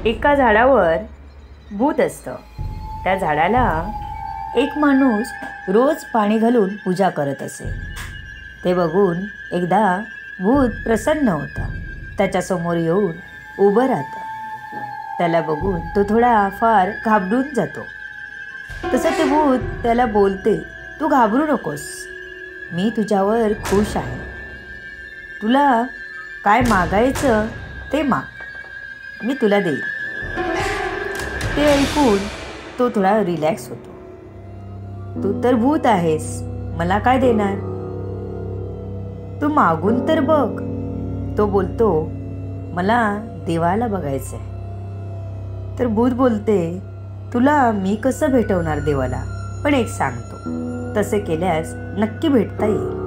एका झाडावर भूत असतं. त्या झाडाला एक माणूस रोज पाणी घालून पूजा करत असे. ते बघून एकदा भूत प्रसन्न होता. त्याच्यासमोर येऊन उभं राहतं. त्याला बघून तो थोडा फार घाबरून जातो. तसं ते भूत त्याला बोलते, तू घाबरू नकोस, मी तुझ्यावर खुश आहे. तुला काय मागायचं ते माग, मी तुला देईन. ते ऐकून तो थोडा रिलॅक्स होतो. तू तर भूत आहेस, मला काय देणार, तू मागून तर बघ. तो बोलतो, मला देवाला बघायचं आहे. तर भूत बोलते, तुला मी कसं भेटवणार देवाला, पण एक सांगतो, तसे केल्यास नक्की भेटता येईल.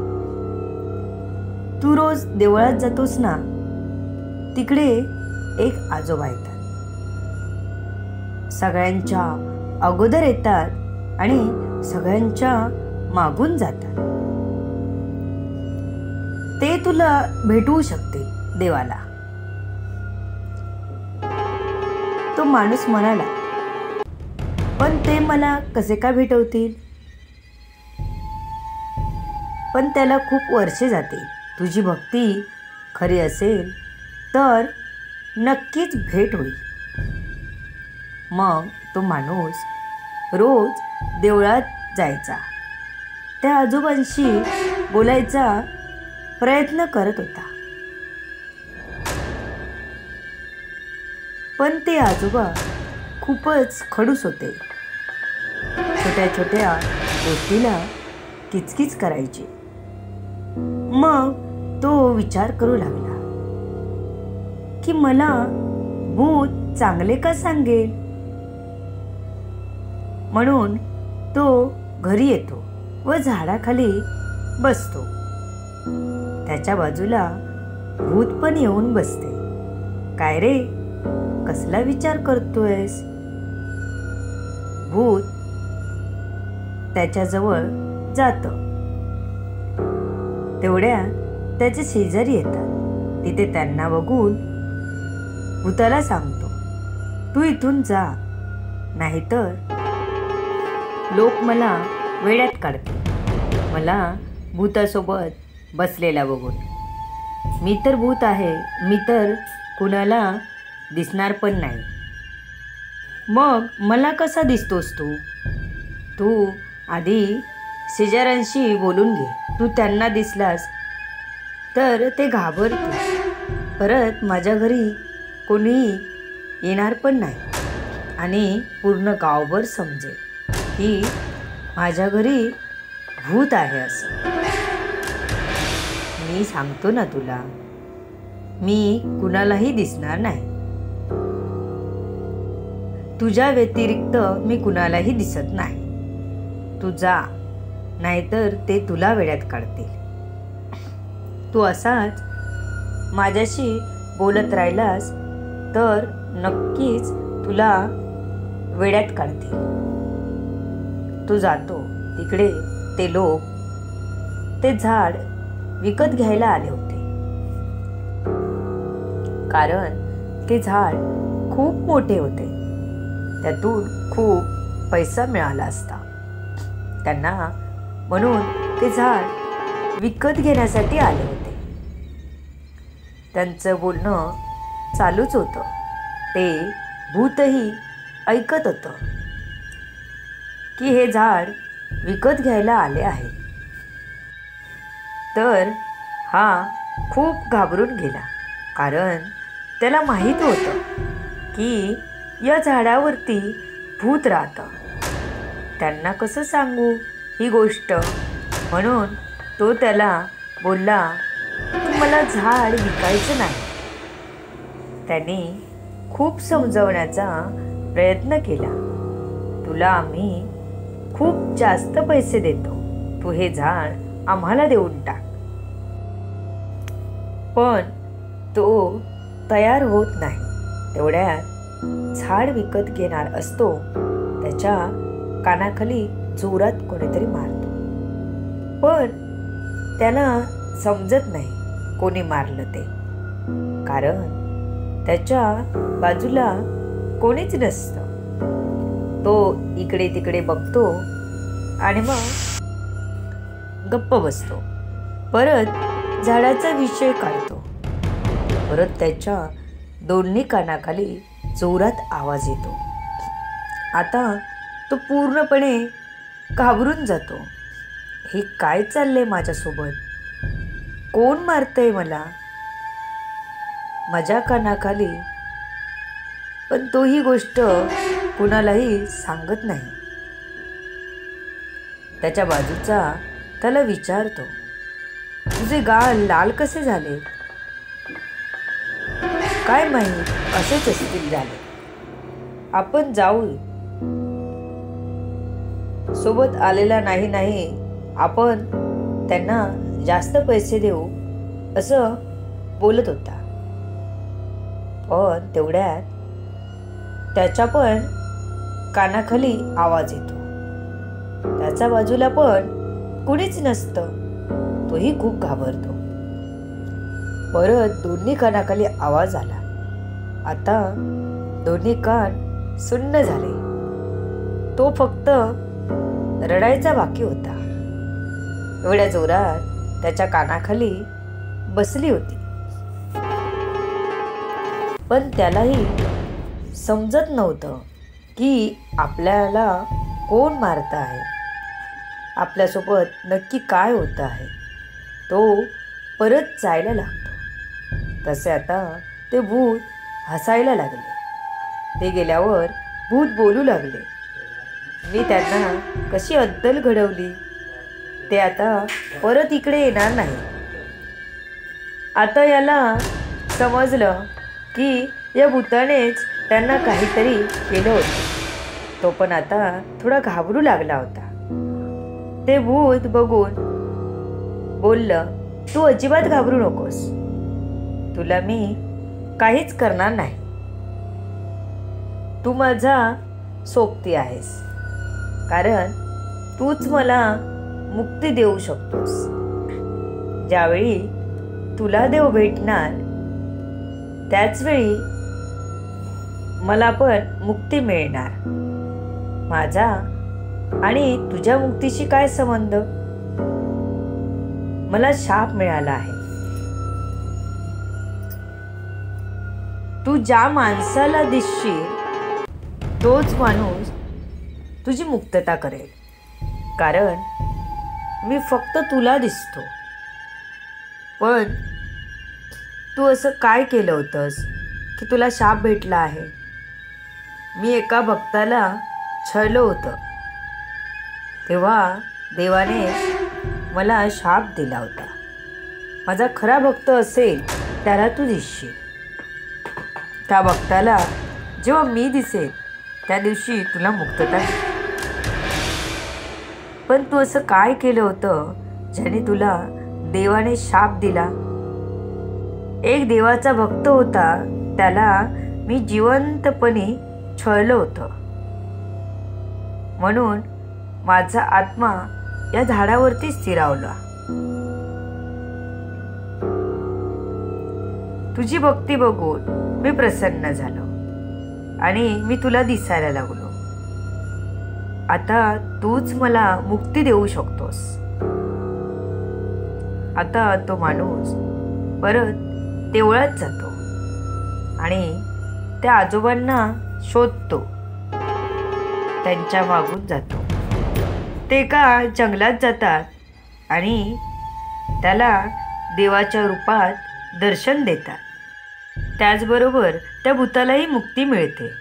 तू रोज देवळात जातोस ना, तिकडे एक आजोबा येतात. सगळ्यांच्या अगोदर येतात आणि सगळ्यांच्या मागून जातात. ते तुला भेटवू शकते देवाला. तो माणूस म्हणाला, पण ते मला कसे काय भेटवतील, पण त्याला खूप वर्षे जातील. तुझी भक्ती खरी असेल तर नक्कीच भेट होईल. मग तो माणूस रोज देवळात जायचा. त्या आजोबांशी बोलायचा प्रयत्न करत होता. पण ते आजोबा खूपच खडूस होते. छोट्या छोट्या गोष्टीला किचकिच करायची. मग तो विचार करू लागला की मला भूत चांगले का सांगेल. म्हणून तो घरी येतो व झाडाखाली बसतो. त्याच्या बाजूला भूत पण येऊन बसते. काय रे, कसला विचार करतोयस. भूत त्याच्याजवळ जातं. तेवढ्यात त्याचे शेजारी येतात. तिथे त्यांना बघून भूताला सांगतो, तू इथून जा, नाहीतर लोक मला वेड्यात काढतील. मला भूतासोबत बसलेला बघून. मी तर भूत आहे, मी तर कुणाला दिसणार पण नाही. मग मला कसा दिसतोस तू. तू आधी शेजाऱ्यांशी बोलून घे. तू त्यांना दिसलास तर ते घाबरतील. परत माझ्या घरी कोणी येणार पण नाही आणि पूर्ण गावभर समजेल की माझ्या घरी भूत आहे असं. मी सांगतो ना तुला, मी कुणालाही दिसणार नाही. तुझ्या व्यतिरिक्त मी कुणालाही दिसत नाही. तू जा, नाहीतर ते तुला वेड्यात काढतील. तू असाच माझ्याशी बोलत राहिलास तर नक्कीच तुला वेड्यात काढतील. तू जातो तिकडे ते लोक ते झाड विकत घ्यायला आले होते. कारण ते झाड खूप मोठे होते. त्यातून खूप पैसा मिळाला असता त्यांना. म्हणून ते झाड विकत घेण्यासाठी आले होते. त्यांचं बोलणं चालूच होतं. ते भूतही ऐकत होतं की हे झाड विकत घ्यायला आले आहे. तर हा खूप घाबरून गेला. कारण त्याला माहीत होतं की या झाडावरती भूत राहतं. त्यांना कसं सांगू ही गोष्ट. म्हणून तो त्याला बोलला की मला झाड विकायचं नाही. त्याने खूप समजवण्याचा प्रयत्न केला. तुला आम्ही खूप जास्त पैसे देतो, तू हे झाड आम्हाला देऊन टाक. पण तो तयार होत नाही. तेवढ्यात झाड विकत घेणार असतो त्याच्या कानाखाली जोरात कोणीतरी मारतो. पण त्याला समजत नाही कोणी मारलं ते. कारण त्याच्या बाजूला कोणीच नसतं. तो इकडे तिकडे बघतो आणि मग गप्प बसतो. परत झाडाचा विषय काढतो. परत त्याच्या दोन्ही कानाखाली जोरात आवाज येतो. आता तो पूर्णपणे घाबरून जातो. हे काय चाललंय माझ्यासोबत? कोण मारतंय मला माझ्या कानाखाली? पण तो ही गोष्ट कुणालाही सांगत नाही. त्याच्या बाजूचा त्याला विचारतो, तुझे गाल लाल कसे झाले? काय माहीत, असेच असतील झाले. आपण जाऊ. सोबत आलेला नाही आपण त्यांना जास्त पैसे देऊ असं बोलत होता. पण तेवढ्यात त्याच्या पण कानाखाली आवाज येतो. त्याच्या बाजूला पण कुणीच नसतं. तोही खूप घाबरतो. परत दोन्ही कानाखाली आवाज आला. आता दोन्ही कान सुन्न झाले. तो फक्त रडायचा बाकी होता. एवढ्या जोरात त्याच्या कानाखाली बसली होती. पण त्यालाही समजत नव्हतं की आपल्याला कोण मारत आहे, आपल्यासोबत नक्की काय होतं आहे. तो परत जायला लागतो. तसे आता ते भूत हसायला लागले. ते गेल्यावर भूत बोलू लागले, मी त्यांना कशी अद्दल घडवली. ते आता परत इकडे येणार नाही. आता याला समजलं की या भूतानेच त्यांना काहीतरी केलं होतं. तो पण आता थोडा घाबरू लागला होता. ते भूत बघून बोललं, तू अजिबात घाबरू नकोस. तुला मी काहीच करणार नाही. तू माझा सोबती आहेस, कारण तूच मला मुक्ती देऊ शकतोस. ज्यावेळी तुला देव भेटणार त्याचवेळी मला पण मुक्ती मिळणार. माझा आणि तुझ्या मुक्तीशी काय संबंध? मला शाप मिळाला आहे. तू ज्या माणसाला दिसशील तोच माणूस तुझी मुक्तता करेल, कारण मी फक्त तुला दिसतो. पण तू असं काय केलं होतंस की तुला शाप भेटला आहे? मी एका भक्ताला छळलं होतं, तेव्हा देवाने मला शाप दिला होता. माझा खरा भक्त असेल त्याला तू दिसशील. त्या भक्ताला जेव्हा मी दिसेल त्या दिवशी तुला मुक्तता. पण तू असं काय केलं होतं ज्याने तुला देवाने शाप दिला? एक देवाचा भक्त होता, त्याला मी जिवंतपणे छळलं होतं, म्हणून माझा आत्मा या झाडावरती स्थिरावला. तुझी भक्ती बघून मी प्रसन्न झालो आणि मी तुला दिसायला लागलो. आता तूच मला मुक्ती देऊ शकतोस. आता तो माणूस परत देवळात जातो आणि त्या आजोबांना शोधतो. त्यांच्या मागून जातो. ते एका जंगलात जातात आणि त्याला देवाच्या रूपात दर्शन देतात. त्याचबरोबर त्या भूतालाही मुक्ती मिळते.